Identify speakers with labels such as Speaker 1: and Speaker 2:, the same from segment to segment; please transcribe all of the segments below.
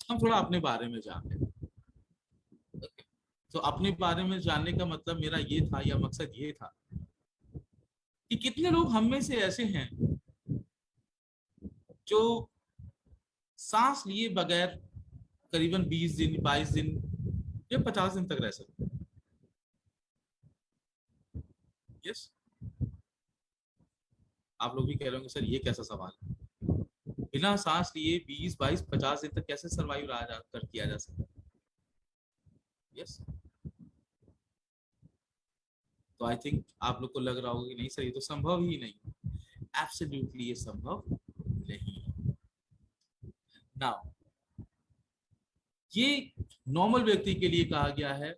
Speaker 1: हम थोड़ा अपने बारे में जान लें। तो अपने बारे में जानने का मतलब मेरा ये था या मकसद ये था कि कितने लोग हम में से ऐसे हैं जो सांस लिए बगैर करीबन 20 दिन, 22 दिन या 50 दिन तक रह सकते हैं। यस, आप लोग भी कह रहे होंगे सर ये कैसा सवाल है, बिना सांस लिए 20, 22, 50 दिन तक कैसे सरवाइव रहा जा कर किया जा सकता है। यस, तो आई थिंक आप लोग को लग रहा होगा कि नहीं सर ये तो संभव ही नहीं। एब्सोल्युटली ये संभव नहीं है। नाउ ये नॉर्मल व्यक्ति के लिए कहा गया है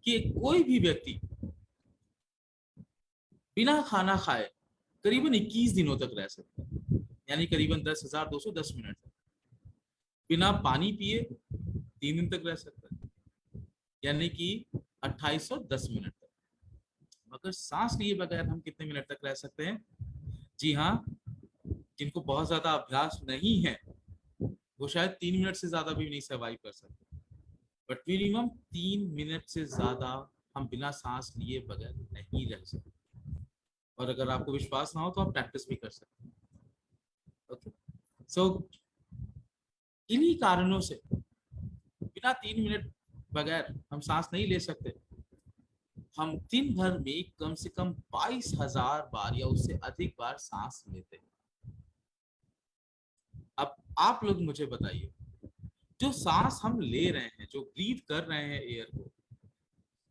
Speaker 1: कि कोई भी व्यक्ति बिना खाना खाए करीबन 21 दिनों तक रह सकता है, यानी करीबन 10,210 मिनट तक। बिना पानी पिए 3 दिन तक रह सकता है, यानी कि 2810 मिनट तक। मगर सांस लिए बगैर हम कितने मिनट तक रह सकते हैं? जी हाँ, जिनको बहुत ज्यादा अभ्यास नहीं है वो शायद 3 मिनट से ज्यादा भी नहीं सर्वाइव कर सकते, बट मिनिमम 3 मिनट से ज्यादा हम बिना सांस लिए बगैर नहीं रह सकते। और अगर आपको विश्वास ना हो तो आप प्रैक्टिस भी कर सकते हैं। ओके, सो इन्हीं कारणों से बिना 3 मिनट बगैर हम सांस नहीं ले सकते। हम दिन भर में कम से कम 22,000 बार या उससे अधिक बार सांस लेते हैं। अब आप लोग मुझे बताइए, जो सांस हम ले रहे हैं, जो ब्रीथ कर रहे हैं एयर को,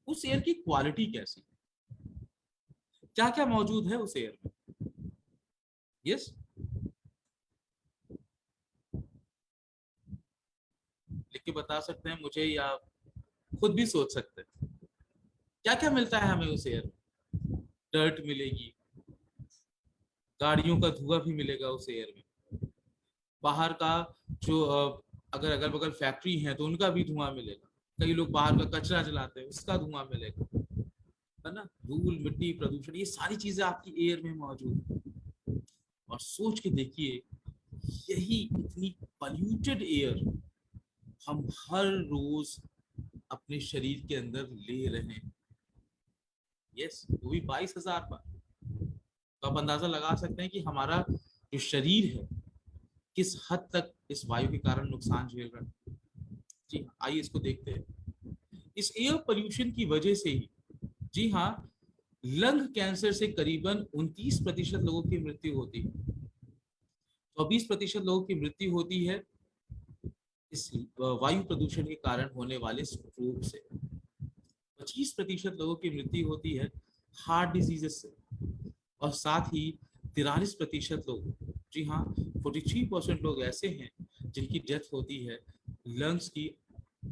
Speaker 1: उस एयर की क्वालिटी कैसी है? क्या क्या मौजूद है उस एयर में? यस, लिख के बता सकते हैं मुझे या खुद भी सोच सकते हैं। क्या क्या मिलता है हमें उस एयर में? डर्ट मिलेगी, गाड़ियों का धुआं भी मिलेगा उस एयर में, बाहर का जो अगर अगल बगल फैक्ट्री है तो उनका भी धुआं मिलेगा, कई लोग बाहर का कचरा जलाते हैं उसका धुआं मिलेगा, है ना, धूल मिट्टी प्रदूषण, ये सारी चीजें आपकी एयर में मौजूद है। और सोच के देखिए, यही इतनी पॉल्यूटेड एयर हम हर रोज अपने शरीर के अंदर ले रहे हैं। यस, वो भी 22,000 बार। तो आप अंदाजा लगा सकते हैं कि हमारा जो शरीर है किस हद तक इस वायु के कारण नुकसान झेल रहा है। जी हाँ, आइए इसको देखते हैं। इस एयर पोल्यूशन की वजह से ही, जी हाँ, लंग कैंसर से करीबन 29% लोगों की मृत्यु होती है, 24% लोगों की मृत्यु होती है इस वायु प्रदूषण के कारण होने वाले स्ट्रोक से, 25% लोगों की मृत्यु होती है हार्ट डिजीजेस से, और साथ ही 43% लोग, जी हाँ, 43% लोग ऐसे हैं जिनकी डेथ होती है लंग्स की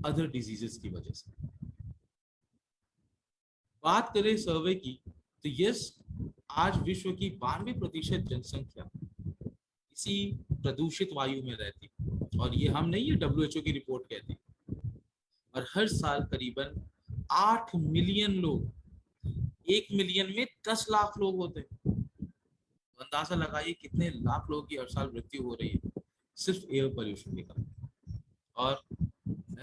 Speaker 1: अदर डिजीजेस की वजह से। बात करें सर्वे की, तो यस, आज विश्व की 92% जनसंख्या इसी प्रदूषित वायु में रहती है, और ये हम नहीं, ये डब्ल्यूएचओ की रिपोर्ट कहती है। और हर साल करीबन 8 मिलियन लोग, 1 मिलियन में 10 लाख लोग होते हैं। तो अंदाजा लगाइए कितने लाख लोगों की हर साल मृत्यु हो रही है सिर्फ एयर पोल्यूशन के कारण। और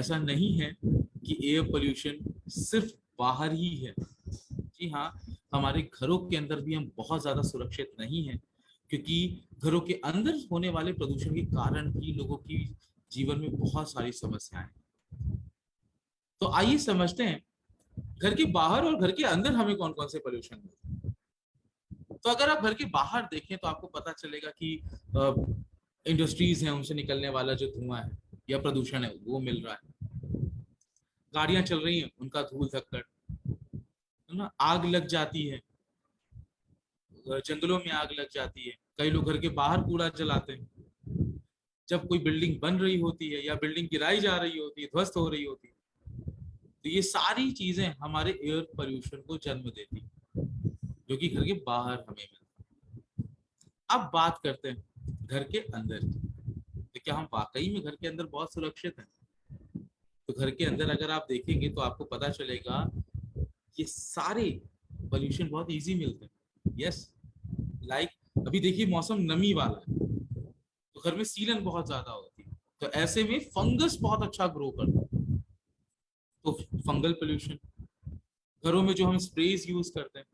Speaker 1: ऐसा नहीं है कि एयर पोल्यूशन सिर्फ बाहर ही है। जी हाँ, हमारे घरों के अंदर भी हम बहुत ज्यादा सुरक्षित नहीं हैं, क्योंकि घरों के अंदर होने वाले प्रदूषण के कारण भी लोगों की जीवन में बहुत सारी समस्याएं हैं। तो आइए समझते हैं घर के बाहर और घर के अंदर हमें कौन कौन से पोल्यूशन मिलते हैं। तो अगर आप घर के बाहर देखें तो आपको पता चलेगा कि इंडस्ट्रीज हैं, उनसे निकलने वाला जो धुआं है या प्रदूषण है वो मिल रहा है, गाड़ियां चल रही हैं उनका धूल धक्कड़, है ना, आग लग जाती है, जंगलों में आग लग जाती है, कई लोग घर के बाहर कूड़ा जलाते हैं, जब कोई बिल्डिंग बन रही होती है या बिल्डिंग गिराई जा रही होती है, ध्वस्त हो रही होती है, तो ये सारी चीजें हमारे एयर पोल्यूशन को जन्म देती है, जो कि घर के बाहर हमें मिलता है। अब बात करते हैं घर के अंदर की, तो क्या हम वाकई में घर के अंदर बहुत सुरक्षित हैं? तो घर के अंदर अगर आप देखेंगे तो आपको पता चलेगा ये सारे पोल्यूशन बहुत इजी मिलते हैं। यस, लाइक अभी देखिए मौसम नमी वाला है तो घर में सीलन बहुत ज्यादा होती है, तो ऐसे में फंगस बहुत अच्छा ग्रो करता है। तो फंगल पोल्यूशन, घरों में जो हम स्प्रेज यूज करते हैं,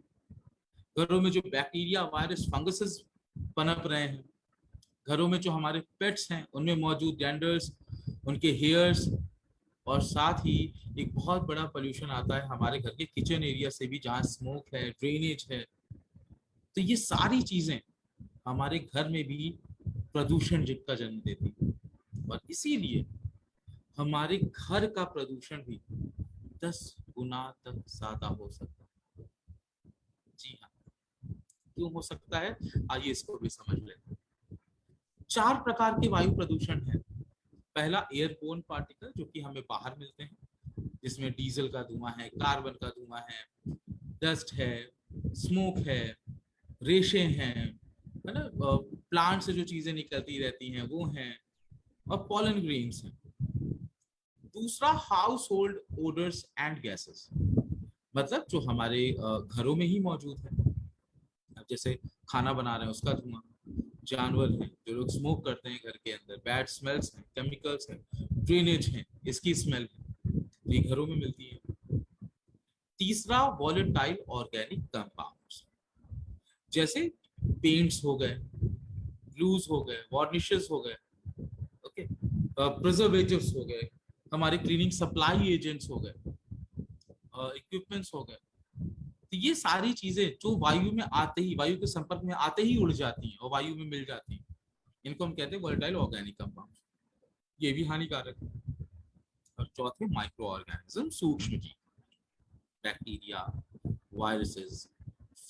Speaker 1: घरों में जो बैक्टीरिया वायरस फंगसेस पनप रहे हैं, घरों में जो हमारे पेट्स हैं उनमें मौजूद डेंडर्स, उनके हेयर्स, और साथ ही एक बहुत बड़ा पोल्यूशन आता है हमारे घर के किचन एरिया से भी, जहाँ स्मोक है, ड्रेनेज है। तो ये सारी चीजें हमारे घर में भी प्रदूषण का जन्म देती है, और इसीलिए हमारे घर का प्रदूषण भी 10 गुना तक ज्यादा हो सकता है। जी हाँ, क्यों हो सकता है, आइए इसको भी समझ लेते हैं। 4 प्रकार के वायु प्रदूषण है। पहला एयरबोर्न पार्टिकल, जो कि हमें बाहर मिलते हैं, जिसमें डीजल का धुआं है, कार्बन का धुआं है, डस्ट है, स्मोक है, रेशे हैं, है ना, प्लांट से जो चीजें निकलती रहती हैं वो हैं, और पॉलन ग्रेन्स हैं। दूसरा house hold odours and gases, मतलब जो हमारे घरों में ही मौजूद है, जैसे खाना बना रहे हैं उसका धुआं, जानवर हैं जो लोग स्मोक करते हैं घर के अंदर, बैड स्मेल्स हैं, केमिकल्स हैं, ड्रेनेज है, इसकी स्मेल है, ये घरों में मिलती है। तीसरा वॉलेटाइल ऑर्गेनिक कंपाउंड्स, जैसे पेंट्स हो गए, ग्लूज हो गए, वार्निशेस हो गए, ओके, प्रिजर्वेटिव्स हो गए, हमारे क्लीनिंग सप्लाई एजेंट्स हो गए, इक्विपमेंट्स हो गए। तो ये सारी चीजें जो वायु में आते ही, वायु के संपर्क में आते ही उड़ जाती हैं और वायु में मिल जाती हैं, इनको हम कहते हैं वोलेटाइल ऑर्गेनिक कंपाउंड। ये भी हानिकारक है। और चौथे माइक्रो ऑर्गेनिज्म, सूक्ष्म जीव, bacteria, viruses,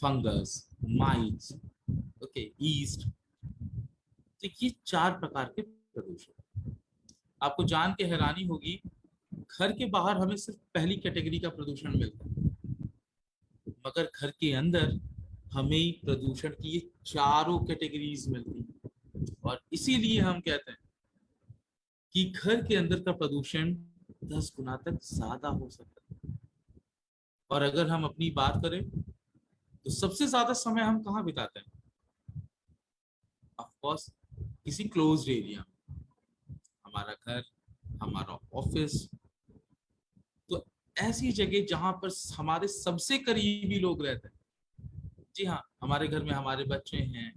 Speaker 1: fungus, mites, okay, east. तो ये 4 प्रकार के प्रदूषण। आपको जान के हैरानी होगी, घर के बाहर हमें सिर्फ पहली कैटेगरी का प्रदूषण मिलता है, मगर घर के अंदर हमें प्रदूषण की ये 4 कैटेगरीज मिलती है। और इसीलिए हम कहते हैं कि घर के अंदर का प्रदूषण 10 गुना तक ज्यादा हो सकता है। और अगर हम अपनी बात करें तो सबसे ज्यादा समय हम कहाँ बिताते हैं? ऑफ कोर्स किसी क्लोज्ड एरिया में, हमारा घर, हमारा ऑफिस, तो ऐसी जगह जहां पर हमारे सबसे करीबी लोग रहते हैं। जी हाँ, हमारे घर में हमारे बच्चे हैं,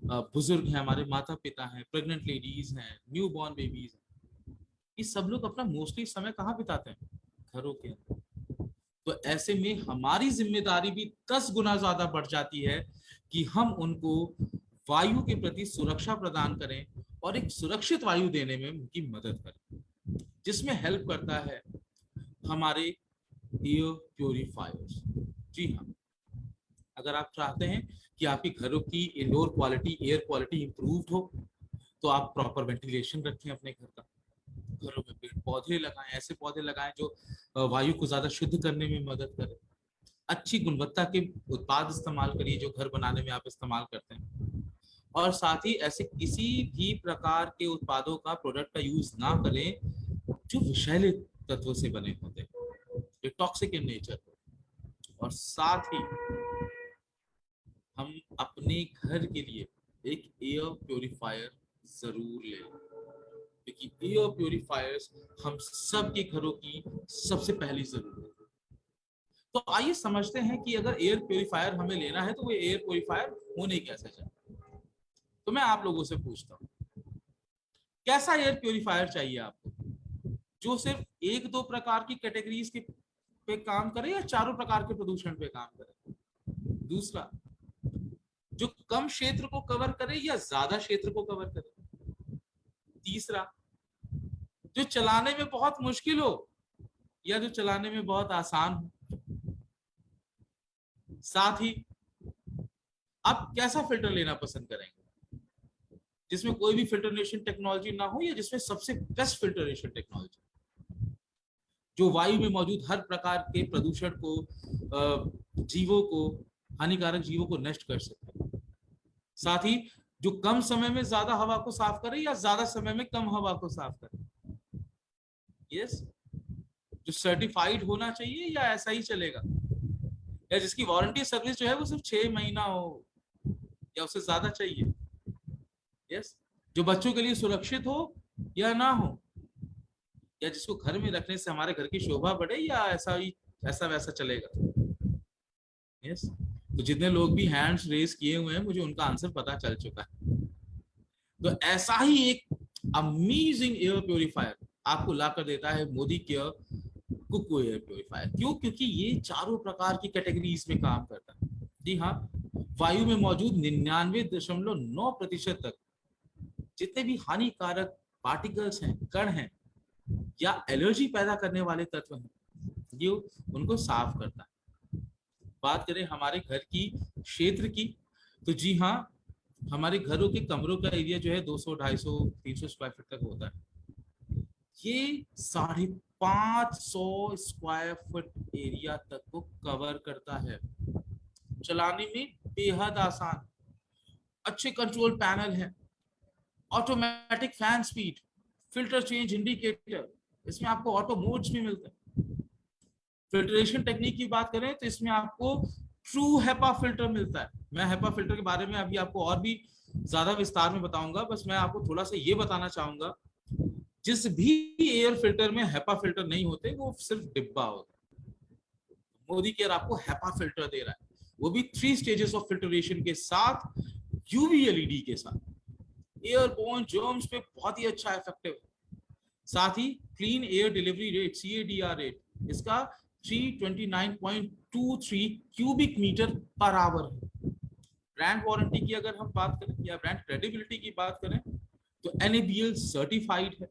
Speaker 1: बुजुर्ग हैं, हमारे माता पिता हैं, प्रेग्नेंट लेडीज हैं, न्यू बॉर्न बेबीज हैं, ये सब लोग अपना मोस्टली समय कहाँ बिताते हैं? घरों के अंदर। तो ऐसे में हमारी जिम्मेदारी भी 10 गुना ज्यादा बढ़ जाती है कि हम उनको वायु के प्रति सुरक्षा प्रदान करें और एक सुरक्षित वायु देने में उनकी मदद करें, जिसमें हेल्प करता है हमारे एयर प्योरीफायर्स। जी हाँ, अगर आप चाहते हैं कि आपके घरों की indoor quality, air quality improved हो, तो आप प्रॉपर वेंटिलेशन रखें अपने घर का, घरों में पेड़ पौधे लगाएं, ऐसे पौधे लगाएं जो वायु को ज्यादा शुद्ध करने में मदद करें। अच्छी गुणवत्ता के उत्पाद इस्तेमाल करिए जो घर बनाने में आप इस्तेमाल करते हैं, और साथ ही ऐसे किसी भी प्रकार के उत्पादों का, प्रोडक्ट का यूज ना करें जो विषैले तत्वों से बने होते हैं, जो टॉक्सिक इन नेचर। और साथ ही हम अपने घर के लिए एक एयर प्योरीफायर जरूर लें, क्योंकि एयर प्योरीफायर्स हम सबके घरों की सबसे पहली जरूरत है। तो आइए समझते हैं कि अगर एयर प्योरीफायर हमें लेना है तो वो एयर प्योरीफायर होने कैसे चाहिए। तो मैं आप लोगों से पूछता हूँ, कैसा एयर प्योरीफायर चाहिए आपको, जो सिर्फ 1-2 प्रकार की कैटेगरीज के पे काम करे या 4 प्रकार के प्रदूषण पे काम करे? दूसरा, जो कम क्षेत्र को कवर करे या ज्यादा क्षेत्र को कवर करे? तीसरा, जो चलाने में बहुत मुश्किल हो या जो चलाने में बहुत आसान हो? साथ ही आप कैसा फिल्टर लेना पसंद करेंगे, जिसमें कोई भी फिल्टरेशन टेक्नोलॉजी ना हो या जिसमें सबसे बेस्ट फिल्टरेशन टेक्नोलॉजी, जो वायु में मौजूद हर प्रकार के प्रदूषण को, जीवों को, हानिकारक जीवों को नष्ट कर सके? साथ ही जो कम समय में ज्यादा हवा को साफ करे या ज्यादा समय में कम हवा को साफ करे? यस, जो सर्टिफाइड होना चाहिए या ऐसा ही चलेगा, या जिसकी वारंटी सर्विस जो है वो सिर्फ 6 महीना हो या उससे ज्यादा चाहिए? यस, जो बच्चों के लिए सुरक्षित हो या ना हो, या जिसको घर में रखने से हमारे घर की शोभा बढ़े, या ऐसा ही ऐसा वैसा चलेगा? यस। तो जितने लोग भी हैंड्स रेज किए हुए हैं, मुझे उनका आंसर पता चल चुका है। तो ऐसा ही एक अमेजिंग एयर प्योरीफायर आपको ला कर देता है मोदी केयर कुकू एयर प्योरीफायर। क्यों? क्योंकि ये चारों प्रकार की कैटेगरीज में काम करता है। जी हाँ, वायु में मौजूद 99.9% तक जितने भी हानिकारक पार्टिकल्स हैं, कण हैं, या एलर्जी पैदा करने वाले तत्व हैं, ये उनको साफ करता है। बात करें हमारे घर की क्षेत्र की, तो जी हाँ, हमारे घरों के कमरों का एरिया जो है 200, 250, 300 स्क्वायर फीट तक होता है। ये 550 स्क्वायर फुट एरिया तक को कवर करता है। चलाने में बेहद आसान, अच्छे कंट्रोल पैनल है, automatic fan speed, filter change indicator, इसमें आपको ऑटो मोड्स भी मिलते हैं। फिल्ट्रेशन टेक्निक की बात करें तो इसमें आपको ट्रू हेपा फिल्टर मिलता है। मैं हेपा फिल्टर के बारे में अभी आपको और भी ज्यादा विस्तार में बताऊंगा, बस मैं आपको थोड़ा सा ये बताना चाहूंगा, जिस भी एयर फिल्टर में हेपा फिल्टर नहीं होते वो सिर्फ डिब्बा होता है। मोदी केयर आपको हेपा फिल्टर दे रहा है, वो भी 3 स्टेजेस ऑफ फिल्ट्रेशन के साथ, यूवी एलईडी के साथ। एयरबोर्न जर्म्स पे बहुत ही अच्छा इफेक्टिव है। साथ ही clean air delivery rate, CADR rate, इसका 329.23 क्यूबिक मीटर पर आवर है। ब्रांड वारंटी की अगर हम बात करें या ब्रांड क्रेडिबिलिटी की बात करें, तो NABL सर्टिफाइड है।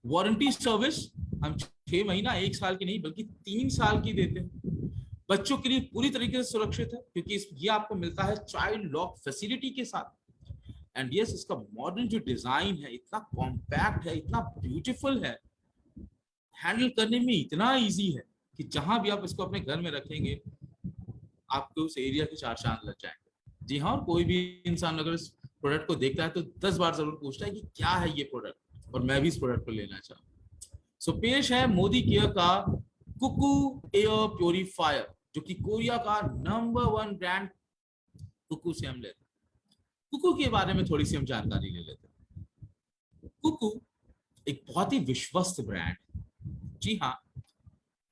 Speaker 1: वारंटी सर्विस हम 6 महीना 1 साल की नहीं बल्कि 3 साल की देते हैं। बच्चों के लिए पूरी तरीके से सुरक्षित है, क्योंकि ये आपको मिलता है चाइल्ड लॉक फैसिलिटी के साथ। एंड यस, इसका मॉडर्न जो डिजाइन है इतना कॉम्पैक्ट है, इतना ब्यूटीफुल है, हैंडल करने में इतना इजी है कि जहां भी आप इसको अपने घर में रखेंगे, आपको उस एरिया के 4 चांद लग जाएंगे। जी हाँ, और कोई भी इंसान अगर इस प्रोडक्ट को देखता है तो 10 बार जरूर पूछता है कि क्या है ये प्रोडक्ट, और मैं भी इस प्रोडक्ट को लेना चाहूँ। सो पेश है मोदी केयर का कुकू एयर प्योरीफायर, जो कि कोरिया का नंबर 1 ब्रांड कुकू से हम लेते हैं। कुकू के बारे में थोड़ी सी हम जानकारी ले लेते हैं। कुकू एक बहुत ही विश्वस्त ब्रांड है। जी हाँ,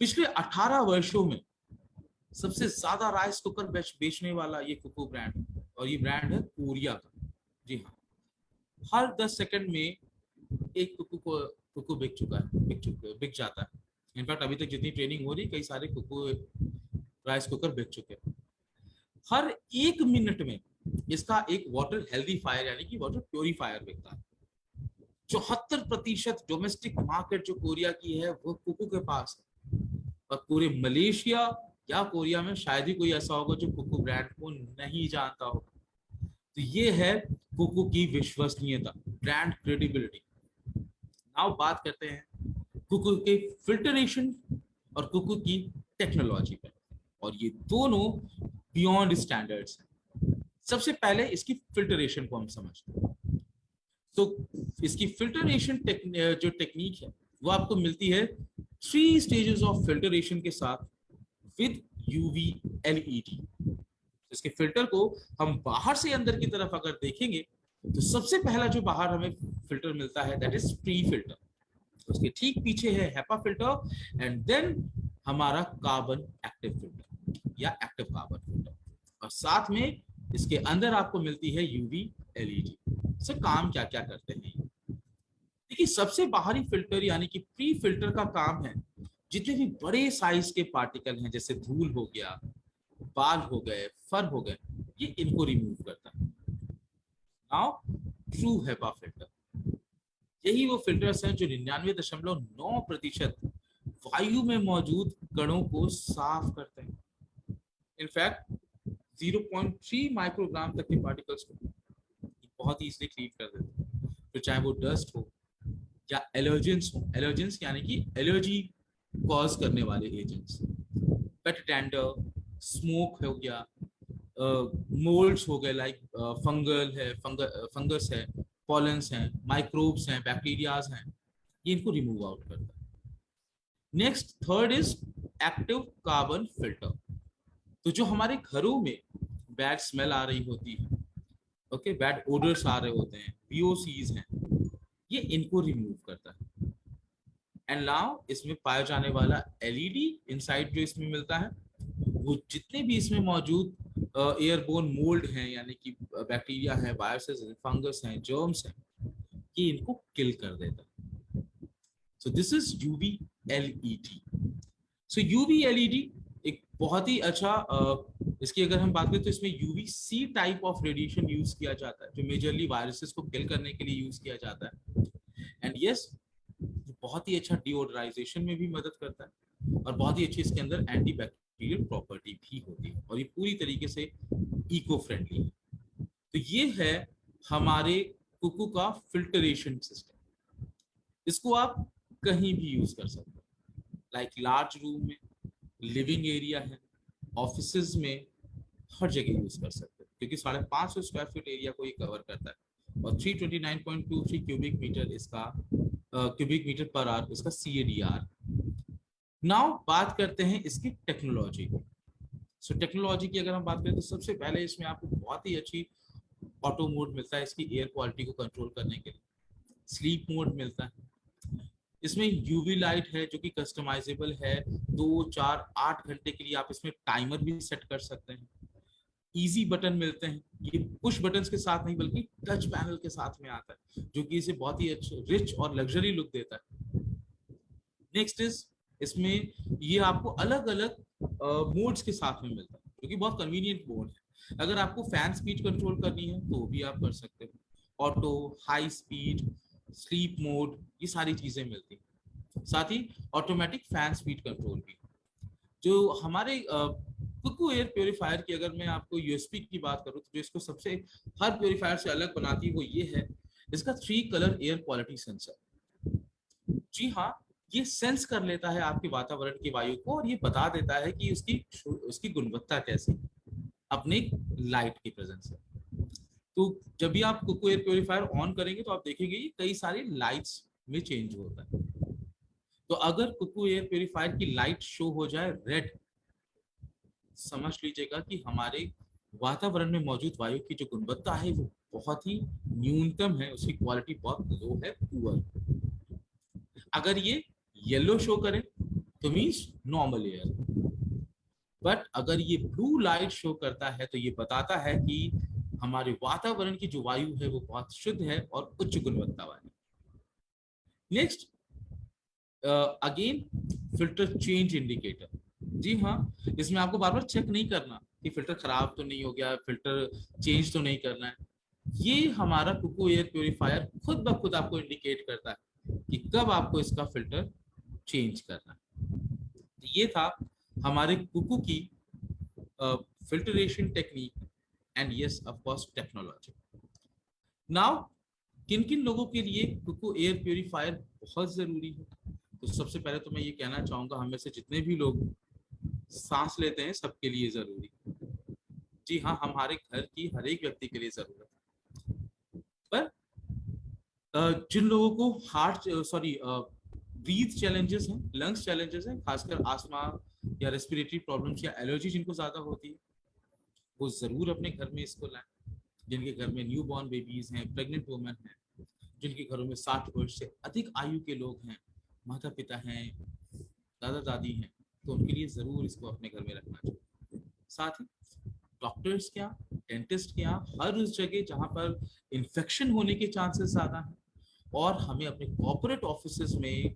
Speaker 1: पिछले 18 वर्षों में सबसे ज्यादा राइस कुकर बेचने वाला ये कुकू ब्रांड है, और ये ब्रांड है कोरिया का। जी हाँ, हर 10 सेकंड में एक कुकू बिक जाता है। इनफैक्ट अभी तक जितनी ट्रेनिंग हो रही, कई सारे कुकू राइस कुकर बिक चुके हैं। हर 1 मिनट में इसका एक वाटर हेल्दीफायर यानी कि वाटर प्योरीफायर बिकता है। 74% डोमेस्टिक मार्केट जो कोरिया की है वो कुकू के पास है, और पूरे मलेशिया या कोरिया में शायद ही कोई ऐसा होगा जो कुकू ब्रांड को नहीं जानता होगा। तो ये है कुकू की विश्वसनीयता, ब्रांड क्रेडिबिलिटी। नाउ बात करते हैं कुकू के फिल्टरेशन और कुकू की टेक्नोलॉजी पर, और ये दोनों बियॉन्ड स्टैंडर्ड्स हैं। सबसे पहले इसकी फिल्टरेशन को हम समझते हैं। तो इसकी फिल्टरेशन जो टेक्निक है वो आपको मिलती है 3 स्टेजेस ऑफ फिल्टरेशन के साथ विद यूवी एलईडी। इसके फिल्टर को हम बाहर से अंदर की तरफ अगर देखेंगे, तो सबसे पहला जो बाहर हमें फिल्टर मिलता है दैट इज प्री फिल्टर। उसके ठीक पीछे है हेपा फिल्टर, एंड देन हमारा कार्बन एक्टिव फिल्टर या एक्टिव कार्बन फिल्टर, और साथ में इसके अंदर आपको मिलती है यूवी एलईडी। से काम क्या क्या करते हैं देखिए। सबसे बाहरी फिल्टर यानी कि प्री फिल्टर का काम है जितने भी बड़े साइज के पार्टिकल हैं, जैसे धूल हो गया, बाल हो गए, फर हो गए, ये इनको रिमूव करता है। नाउ ट्रू हेपा फिल्टर, यही वो फिल्टर्स हैं जो 99.9% वायु में मौजूद कणों को साफ करते हैं। इनफैक्ट 0.3 माइक्रोग्राम तक के पार्टिकल्स को बहुत ही इसलिए क्लीन कर देते हैं। तो चाहे वो डस्ट हो या एलर्जेंस हो, एलर्जेंस यानी कि एलर्जी कॉज करने वाले एजेंट्स, पेट टेंडर, स्मोक हो गया, मोल्ड्स हो गए, लाइक फंगल है, फंगस है, पॉलेंस हैं, माइक्रोब्स हैं, बैक्टीरियाज हैं, ये इनको रिमूव आउट करता है। Next third is active carbon filter. तो जो हमारे घरों में बैड स्मेल आ रही होती है, ओके, बैड ओडर्स आ रहे होते हैं, पीओसीज हैं, ये इनको रिमूव करता है। एंड नाउ इसमें पाया जाने वाला एलईडी इनसाइड जो इसमें मिलता है, वो जितने भी इसमें मौजूद एयरबोर्न मोल्ड हैं, यानी कि बैक्टीरिया है, वायरसेस हैं, फंगस हैं, जर्म्स हैं, ये इनको किल कर देता है। So this is UV LED. So UV LED एक बहुत ही अच्छा इसकी अगर हम बात करें तो इसमें UVC type of radiation use किया जाता है, जो मेजरली वायरसेस को किल करने के लिए यूज किया जाता है। एंड यस, बहुत ही अच्छा डिओडराइजेशन में भी मदद करता है, और बहुत ही अच्छी इसके अंदर एंटी बैक्टीरियल प्रॉपर्टी भी होती है, और ये पूरी तरीके से इको फ्रेंडली है। तो ये है हमारे कुकू का फिल्टरेशन सिस्टम। इसको आप कहीं भी यूज कर सकते हैं, लाइक लार्ज रूम में, लिविंग एरिया है, ऑफिसेज में, हर जगह यूज कर सकते हैं, क्योंकि 550 स्क्वायर फीट एरिया को ये कवर करता है, और 329.23 क्यूबिक मीटर इसका क्यूबिक मीटर पर आवर इसका CADR। नाउ बात करते हैं इसकी टेक्नोलॉजी की। सो टेक्नोलॉजी की अगर हम बात करें तो सबसे पहले इसमें आपको बहुत ही अच्छी ऑटो मोड मिलता है इसकी एयर क्वालिटी को कंट्रोल करने के लिए। स्लीप मोड मिलता है, इसमें यूवी लाइट है जो कि कस्टमाइजेबल है, 2, 4, 8 घंटे के लिए आप इसमें टाइमर भी सेट कर सकते हैं। इजी बटन मिलते हैं, ये पुश बटन के साथ नहीं बल्कि टच पैनल के साथ में आता है, जो कि इसे बहुत ही अच्छा रिच और लग्जरी लुक देता है। नेक्स्ट इज इसमें ये आपको अलग अलग मोड्स के साथ में मिलता है, जो कि बहुत कन्वीनियंट मोड है। अगर आपको फैन स्पीड कंट्रोल करनी है तो भी आप कर सकते हो, auto, high speed, sleep mode, ये सारी चीजें मिलती हैं। साथ ही ऑटोमेटिक फैन स्पीड कंट्रोल भी। जो हमारे कुकू एयर प्योरीफायर की अगर मैं आपको यूएसपी की बात करूं, तो जो इसको सबसे हर प्योरीफायर से अलग बनाती है वो ये है इसका 3 कलर एयर क्वालिटी सेंसर। जी हाँ, ये सेंस कर लेता है आपके वातावरण की वायु को, और ये बता देता है कि उसकी गुणवत्ता कैसी अपने लाइट की प्रेजेंस से। तो जब भी आप कुकू एयर प्योरीफायर ऑन करेंगे तो आप देखेंगे ये कई सारी लाइट्स में चेंज होता है। तो अगर कुकू एयर प्योरीफायर की लाइट शो हो जाए रेड, समझ लीजिएगा कि हमारे वातावरण में मौजूद वायु की जो गुणवत्ता है वो बहुत ही न्यूनतम है, उसकी क्वालिटी बहुत लो है, पुअर। अगर ये येलो शो करे तो मीन्स नॉर्मल एयर, बट अगर ये ब्लू लाइट शो करता है तो ये बताता है कि हमारे वातावरण की जो वायु है वो बहुत शुद्ध है और उच्च गुणवत्ता वाली। Next again filter change indicator. जी हाँ, इसमें आपको बार बार चेक नहीं करना कि फिल्टर खराब तो नहीं हो गया, फिल्टर चेंज तो नहीं करना है। ये हमारा कुकू एयर प्योरीफायर खुद ब खुद आपको इंडिकेट करता है कि कब आपको इसका फिल्टर चेंज करना है। ये था हमारे कुकू की filtration technique and yes of course technology. Now किन किन लोगों के लिए कुकू एयर प्योरीफायर बहुत जरूरी है? तो सबसे पहले तो मैं ये कहना चाहूंगा, हम में से जितने भी लोग सांस लेते हैं सबके लिए जरूरी। जी हाँ, हमारे घर की हर एक व्यक्ति के लिए जरूरत है। पर जिन लोगों को ब्रीथ चैलेंजेस हैं, लंग्स चैलेंजेस हैं, खासकर आस्थमा या रेस्पिरेटरी प्रॉब्लम्स या एलर्जी जिनको ज्यादा होती है, वो जरूर अपने घर में इसको लाएं। जिनके घर में न्यू बॉर्न बेबीज हैं, प्रेग्नेंट वुमेन हैं, जिनके घरों में 60 वर्ष से अधिक आयु के लोग हैं, माता पिता हैं, दादा दादी हैं, तो उनके लिए जरूर इसको अपने घर में रखना चाहिए। साथ ही डॉक्टर्स के यहाँ, डेंटिस्ट के यहाँ, हर उस जगह जहाँ पर इन्फेक्शन होने के चांसेस ज्यादा हैं, और हमें अपने कॉर्पोरेट ऑफिसेज में,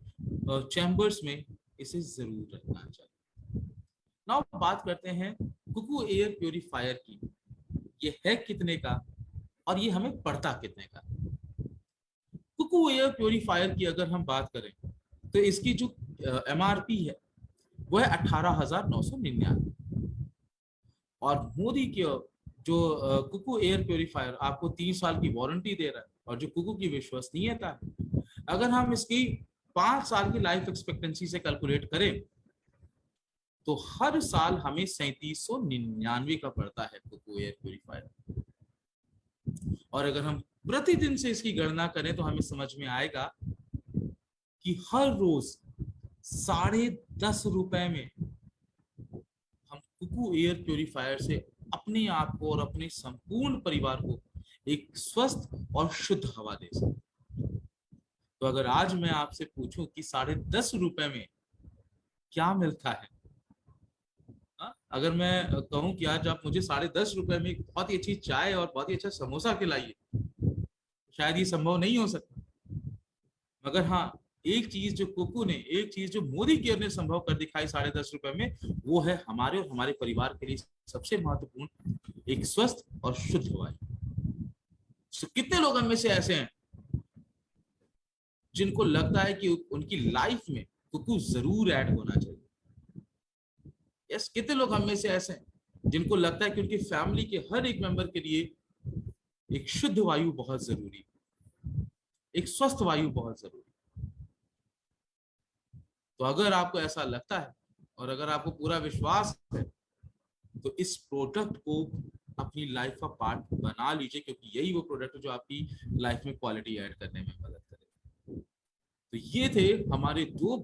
Speaker 1: चैम्बर्स में इसे जरूर रखना चाहिए। नाउ बात करते हैं कुकू एयर प्योरीफायर की। ये है कितने का और ये हमें पड़ता कितने का? कुकू एयर प्योरीफायर की अगर हम बात करें तो इसकी जो MRP है वो है 18,999, और मोदी के जो कुकू एयर प्योरीफायर आपको 3 साल की वारंटी दे रहा है, और जो कुकू की विश्वसनीयता है, अगर हम इसकी 5 साल की लाइफ एक्सपेक्टेंसी से कैलकुलेट करें तो हर साल हमें 3799 का पड़ता है कुकू एयर प्योरीफायर। और अगर हम प्रतिदिन से इसकी गणना करें तो हमें समझ में आएगा कि हर रोज 10.5 रुपए में हम कुकू एयर प्योरीफायर से अपने आप को और अपने संपूर्ण परिवार को एक स्वस्थ और शुद्ध हवा दे सकते। तो अगर आज मैं आपसे पूछूं कि 10.5 रुपए में क्या मिलता है, हाँ? अगर मैं कहूं कि आज आप मुझे 10.5 रुपए में एक बहुत ही अच्छी चाय और बहुत ही अच्छा समोसा खिलाइए, शायद ये संभव नहीं हो सकता। मगर हाँ, एक चीज जो कुकू ने, एक चीज जो मोदी केयर ने संभव कर दिखाई 10.5 रुपए में, वो है हमारे और हमारे परिवार के लिए सबसे महत्वपूर्ण एक स्वस्थ और शुद्ध वायु। तो कितने लोग हम में से ऐसे हैं जिनको लगता है कि उनकी लाइफ में कुकू जरूर ऐड होना चाहिए? यस, कितने लोग हम में से ऐसे हैं जिनको लगता है कि उनकी फैमिली के हर एक मेंबर के लिए एक शुद्ध वायु बहुत जरूरी, एक स्वस्थ वायु बहुत जरूरी? तो अगर आपको ऐसा लगता है और अगर आपको पूरा विश्वास है, तो इस प्रोडक्ट को अपनी लाइफ का पार्ट बना लीजिए, क्योंकि यही वो प्रोडक्ट है जो आपकी लाइफ में क्वालिटी ऐड करने में मदद करेगा। तो ये थे हमारे 2